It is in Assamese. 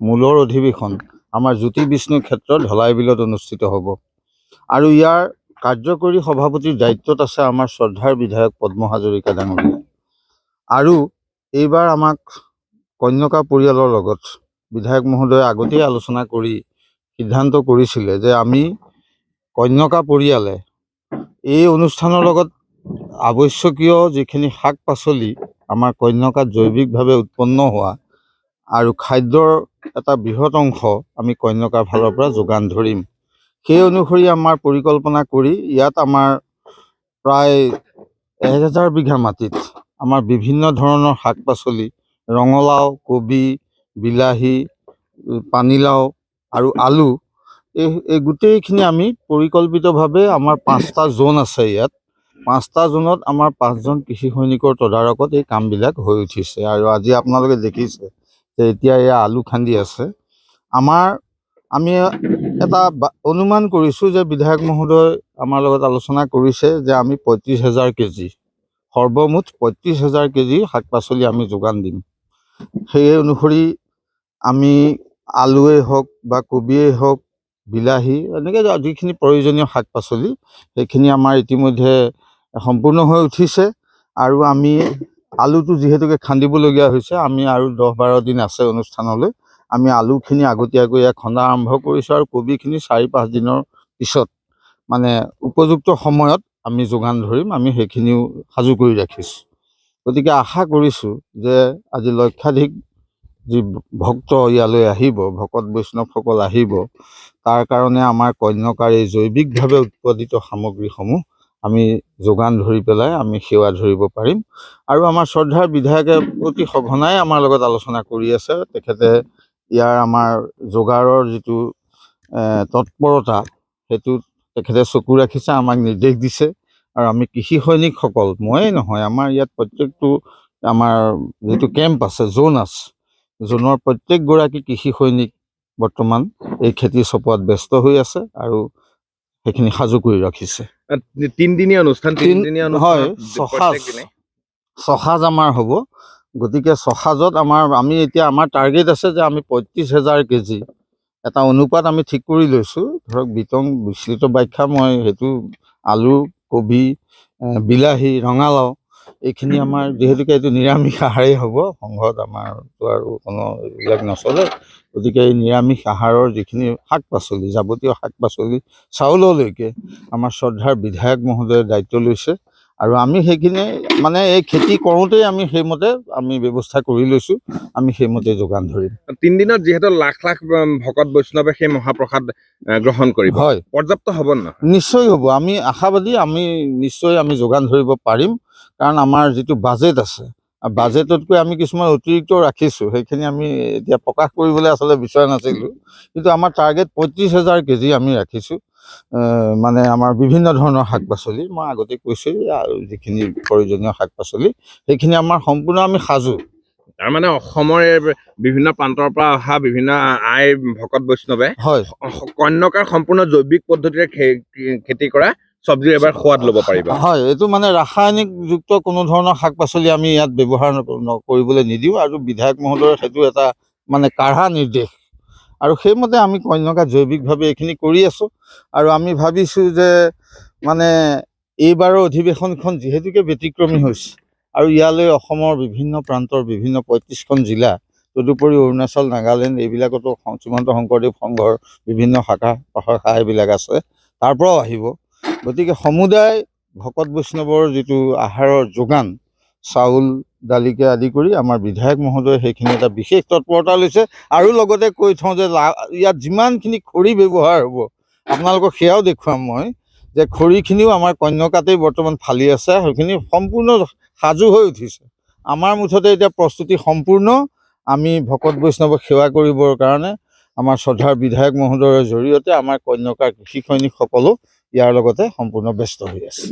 মূলৰ অধিৱেশন আমাৰ জ্যোতি বিষ্ণু ক্ষেত্ৰত ঢলাই বিলত অনুষ্ঠিত হ'ব। আৰু ইয়াৰ কাৰ্যকৰী সভাপতিৰ দায়িত্বত আছে আমাৰ শ্ৰদ্ধাৰ বিধায়ক পদ্ম হাজৰিকা ডাঙৰীয়া। আৰু এইবাৰ আমাক কন্যকা পৰিয়ালৰ লগত বিধায়ক মহোদয়ে আগতেই আলোচনা কৰি সিদ্ধান্ত কৰিছিলে যে আমি কন্যকা পৰিয়ালে এই অনুষ্ঠানৰ লগত আৱশ্যকীয় যিখিনি শাক পাচলি আমাৰ কন্যকাত জৈৱিকভাৱে উৎপন্ন হোৱা আৰু খাদ্যৰ এটা বৃহৎ অংশ আমি কন্যকাৰ ফালৰ পৰা যোগান ধৰিম। সেই অনুসৰি আমাৰ পৰিকল্পনা কৰি ইয়াত আমাৰ প্ৰায় 1000 বিঘা মাটিত আমাৰ বিভিন্ন ধৰণৰ শাক পাচলি ৰঙালাও, কবি, বিলাহী, পানীলাও আৰু আলু এই গোটেইখিনি আমি পৰিকল্পিতভাৱে আমাৰ 5টা জোন আছে। ইয়াত 5টা জোনত আমাৰ 5জন কৃষি সৈনিকৰ তদাৰকত এই কামবিলাক হৈ উঠিছে। আৰু আজি আপোনালোকে দেখিছে যে এতিয়া এয়া আলু খান্দি আছে। আমি এটা অনুমান কৰিছোঁ যে বিধায়ক মহোদয় আমাৰ লগত আলোচনা কৰিছে যে আমি 35,000 কেজি সৰ্বমুঠ 35,000 কেজি শাক পাচলি আমি যোগান দিম। সেই অনুসৰি আমি আলুৱেই হওক বা কবিয়েই হওক, বিলাহী, এনেকৈ যিখিনি প্ৰয়োজনীয় শাক পাচলি সেইখিনি আমাৰ ইতিমধ্যে সম্পূৰ্ণ হৈ উঠিছে। আৰু আমি আলুটো যিহেতুকে খান্দিবলগীয়া হৈছে, আমি আৰু 10-12 দিন আছে অনুষ্ঠানলৈ। আমি আলুখিনি আগতীয়াকৈ খন্দা আৰম্ভ কৰিছোঁ আৰু কবিখিনি 4-5 দিনৰ পিছত মানে উপযুক্ত সময়ত আমি যোগান ধৰিম। আমি সেইখিনিও সাজু কৰি ৰাখিছোঁ। গতিকে আশা কৰিছোঁ যে আজি লক্ষাধিক যি ভক্ত ইয়ালৈ আহিব, ভকত বৈষ্ণৱসকল আহিব, তাৰ কাৰণে আমাৰ কন্যকাৰ এই জৈৱিকভাৱে উৎপাদিত সামগ্ৰীসমূহ আমি যোগান ধৰি পেলাই আমি সেৱা ধৰিব পাৰিম। আৰু আমাৰ শ্ৰদ্ধাৰ বিধায়কে অতি সঘনাই আমাৰ লগত আলোচনা কৰি আছে। তেখেতে ইয়াৰ আমাৰ যোগাৰৰ যিটো তৎপৰতা সেইটো তেখেতে চকু ৰাখিছে, আমাক নিৰ্দেশ দিছে। আৰু আমি কৃষি সৈনিকসকল, ময়েই নহয়, আমাৰ ইয়াত প্ৰত্যেকটো আমাৰ যিটো কেম্প আছে, জোন আছে, জোনৰ প্ৰত্যেকগৰাকী কৃষি সৈনিক বৰ্তমান এই খেতি চপোৱাত ব্যস্ত হৈ আছে আৰু সেইখিনি সাজু কৰি ৰাখিছে। 3দিনীয়া অনুষ্ঠান হয়, ছসাজ আমাৰ হ'ব। গতিকে ছসাজত আমি এতিয়া আমাৰ টাৰ্গেট আছে যে আমি 35,000 কেজি এটা অনুপাত আমি ঠিক কৰি লৈছোঁ। ধৰক বিস্তৃত ব্যাখ্যা মই সেইটো আলু, কবি, বিলাহী, ৰঙালাও এইখিনি আমাৰ যিহেতুকে এইটো নিৰামিষ আহাৰেই হ'ব। সংঘত আমাৰতো আৰু কোনো এইবিলাক নচলে। গতিকে এই নিৰামিষ আহাৰৰ যিখিনি শাক পাচলি, যাৱতীয় শাক পাচলি চাউললৈকে আমাৰ শ্ৰদ্ধাৰ বিধায়ক মহোদয়ে দায়িত্ব লৈছে। আৰু আমি সেইখিনি মানে এই খেতি কৰোঁতেই আমি সেইমতে আমি ব্যৱস্থা কৰি লৈছোঁ। আমি সেইমতে যোগান ধৰিম। 3 দিনত যিহেতু লাখ লাখ ভকত বৈষ্ণৱে সেই মহাপ্ৰসাদ গ্ৰহণ কৰিব, হয়, পৰ্যাপ্ত হ'ব ন? নিশ্চয় হ'ব। আমি আশাবাদী, আমি নিশ্চয় যোগান ধৰিব পাৰিম। কাৰণ আমাৰ যিটো বাজেট আছে, বাজেটতকৈ আমি কিছুমান অতিৰিক্ত ৰাখিছোঁ। সেইখিনি আমি এতিয়া প্ৰকাশ কৰিবলৈ আচলতে বিচৰা নাছিলোঁ। কিন্তু আমাৰ টাৰ্গেট 35,000 কেজি আমি ৰাখিছোঁ। মানে আমাৰ বিভিন্ন ধৰণৰ শাক পাচলি মই আগতে কৈছোঁ, আৰু যিখিনি প্ৰয়োজনীয় শাক পাচলি সেইখিনি আমাৰ সম্পূৰ্ণ আমি সাজু। তাৰমানে অসমৰ বিভিন্ন প্ৰান্তৰ পৰা অহা বিভিন্ন আই ভকত বৈষ্ণৱে হয়, কন্যকাৰ সম্পূৰ্ণ জৈৱিক পদ্ধতিৰে খেতি কৰা চব্জিৰ এবাৰ সোৱাদ ল'ব পাৰিব। হয়, এইটো মানে ৰাসায়নিকযুক্ত কোনো ধৰণৰ শাক পাচলি আমি ইয়াত ব্যৱহাৰ কৰিবলৈ নিদিওঁ। আৰু বিধায়ক মহোদয়ৰ সেইটো এটা মানে কাঢ়া নিৰ্দেশ। আৰু সেইমতে আমি কন্যকা জৈৱিকভাৱে এইখিনি কৰি আছোঁ। আৰু আমি ভাবিছোঁ যে মানে এইবাৰৰ অধিৱেশনখন যিহেতুকে ব্যতিক্ৰমী হৈছে আৰু ইয়ালৈ অসমৰ বিভিন্ন প্ৰান্তৰ বিভিন্ন 35খন জিলা, তদুপৰি অৰুণাচল, নাগালেণ্ড এইবিলাকতো শ্ৰীমন্ত শংকৰদেৱ সংঘৰ বিভিন্ন শাখা প্ৰশাখা এইবিলাক আছে, তাৰ পৰাও আহিব। গতিকে সমুদায় ভকত বৈষ্ণৱৰ যিটো আহাৰৰ যোগান, চাউল দালিকে আদি কৰি আমাৰ বিধায়ক মহোদয়ে সেইখিনি এটা বিশেষ তৎপৰতা লৈছে। আৰু লগতে কৈ থওঁ যে ইয়াত যিমানখিনি খৰি ব্যৱহাৰ হ'ব আপোনালোকক সেয়াও দেখুৱাম মই, যে খৰিখিনিও আমাৰ কন্যকাতেই বৰ্তমান ফালি আছে। সেইখিনি সম্পূৰ্ণ সাজু হৈ উঠিছে। আমাৰ মুঠতে এতিয়া প্ৰস্তুতি সম্পূৰ্ণ। আমি ভকত বৈষ্ণৱক সেৱা কৰিবৰ কাৰণে আমাৰ শ্ৰদ্ধাৰ বিধায়ক মহোদয়ৰ জৰিয়তে আমাৰ কন্যকাৰ কৃষি সৈনিকসকলো ইয়াৰ লগতে সম্পূৰ্ণ ব্যস্ত হৈ আছে।